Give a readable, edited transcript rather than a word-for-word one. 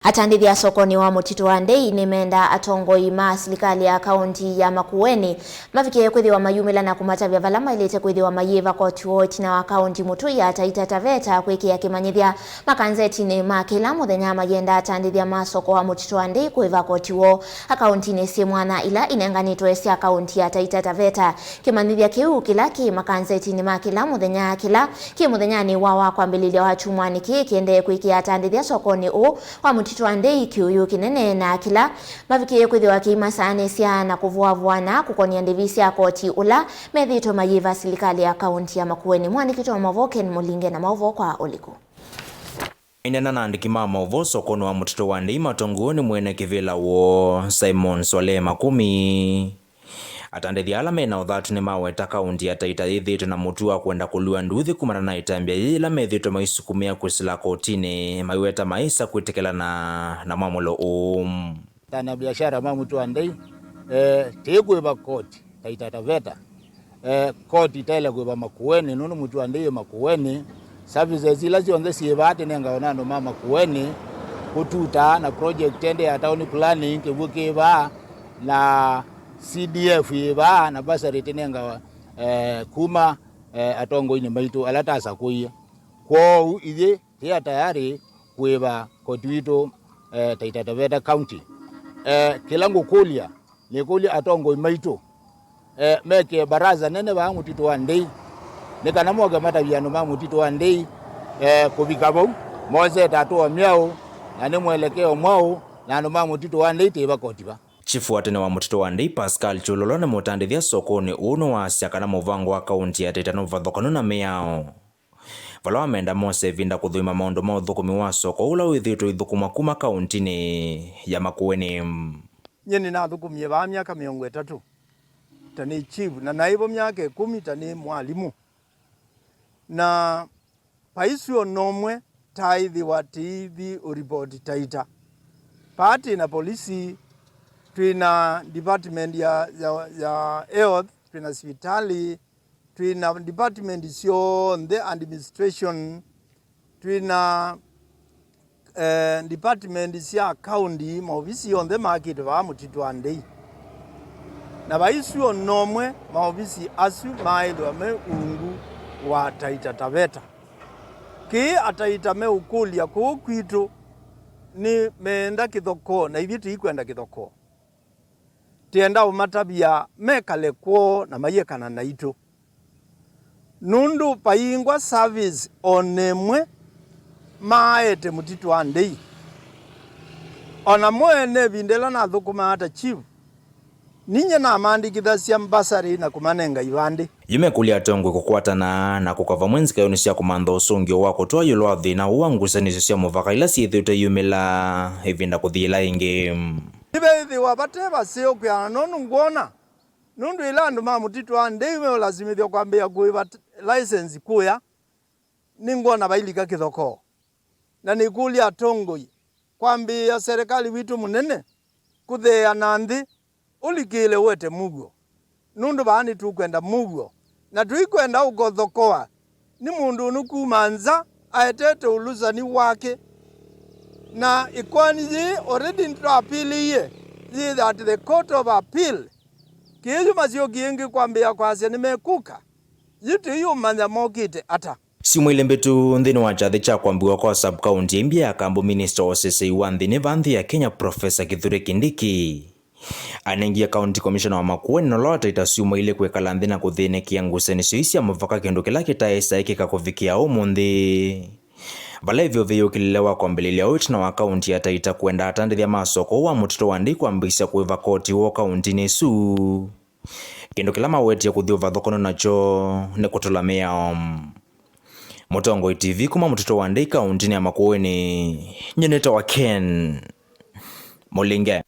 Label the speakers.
Speaker 1: Atandithya sokoni wa Mtito Andei nimenda atongoi ma serikali ya kaunti ya Makueni mafikie kwithiwa maumile na kumatavya vala mailite kwithiwa mayiva koti wa itina wa kaunti mutui ya Taita Taveta kwikia kimanyithya makanzetini ma kila muthenya iyenda atandithya ma soko wa Mtito Andei kuiva koti wa akauntini si mwanya ila inenganiwe cia kaunti ya Taita Taveta kimanyithya kiu kila ki makanzetini ma kila muthenya ki muthenyani wa kwambililia wa chumwani kiende kwikia atandithya sokoni wa Mtito Andei kiuyu kinene na kila mafikie kwithiwa kimasane cia na kuvuavuana kukonia ndivisia koti ula methito mayiva serikali ya kaunti ya Makueni mwanikito wa Muvaka mulinge na mauvo kwa uliku inena na andiki ma mauvo sokoni wa Mtito Andei matongoni mwene kivila wo Simon Swale makumi Atandithya ala mena uthatu ni maweta kaunti ya Taita ithito na mutua kwenda kulua nduthi kumana na itambia ila methito maisukumia kusila kotini maiweta maisa kwitikela na mamulo
Speaker 2: Tana biashara ma Mtito Andei kuiva koti Taita Taveta koti tele kuiva Makueni nunu Mtito Andei Makueni services ila zionze sievate nengaona no mama Makueni kututa na project ende ya town planning kivukiva na CDF iva na basari tenenga kuma atongoi ni maitu alatasa kuia kwa ide tia tayari kuiva kotwito Taita Taveta county kila ngukulia nikulia atongoi maitu meke baraza nene ba Mtito Andei nikana mwaga mataviano ma Mtito Andei kubikabo moze tatoa miao na ni mwelekeo mwao na no ma Mtito Andei teba kotiba
Speaker 1: Chifu watene wa Mtito Andei Pascal Chulolo na mutandithya sokoni uno wa siaka na muvango wa kaunti ya Taita nuvathokano na miao. Vala wamenda mose vinda kuthuima maundu ma uthukumi wa soko ula withito ithukuma kuma kauntini ya Makueni.
Speaker 3: Nyeni na thukumie ba miaka 30 tani chief na naibo miaka 10 tani mwalimu. Na paisio nomwe taithi wa TV uripoti Taita. Pati na polisi twina department ya health, twina hospitali, twina department sio the administration, twina department sia county maofisi on the market wa Mtito Andei. Na baisio nomwe maofisi asu maido me ungu wa Taita Taveta. Ki ataita me ukulia ku kwitu ni meenda kithoko na iviti ikwenda kithoko. Tienda umatabia mekale kwo na mayekana na ito. Nundu paingwa service onemwe maete Mtito Andei. Ona mwene bindela na thukuma ata chief. Ninye na mandikithasia mbasari na kumanenga ivande.
Speaker 1: Yume kulia tongwe kukwatana na kukava mwenzi kayoni sia kumandha usungio wako toa yulwa thina uwa Ngusanisyo sia Muvaka ila siithute yumila ivinda kuthila ingi.
Speaker 3: Ibethi wabateba sio kwa nonu ngona. Nundu ila andu ma Mtito Andei we lazimithio kwambia kuiva license kuya ni ngona bailika kithoko. Na nikulia atongoi kwambia serikali witu munene kuthea nanthi ulikile wete mugo. Nundu baani tukwenda mugo na tuikwenda uko thokoa ni mundu nukumanza aetete uluzani wake na ikwani already ntro appeal that the court of appeal kiyo mazio kiengi kwambia kwase nimekuka yitu hiyo manya mokite ata
Speaker 1: Simwile mbetu nthini wa chathi cha kwambiwa kwa sub-county mbia ya kambu minister wa sisi wa nthini vanthi ya Kenya Professor Kithure Kindiki anengia county commissioner wa Makueni noloa Taita Simwile kwekala nthini na kuthinekia Ngusanisyo isia Muvaka kindu kila kitaisa ikika kufikia umuthi. Vala hivyo viyo kililewa kwa mbililia uti na wa kaunti ya Taita kwenda atandithya masoko wa Mtito Andei kuambisha kuiva koti wa kauntini su. Kindu kila maweti ya kuthio vathokono nacho ni kutulamia Atongoi TV kuma Mtito Andei kauntini ya Makueni. Nyeneta wa Ken Mulinge.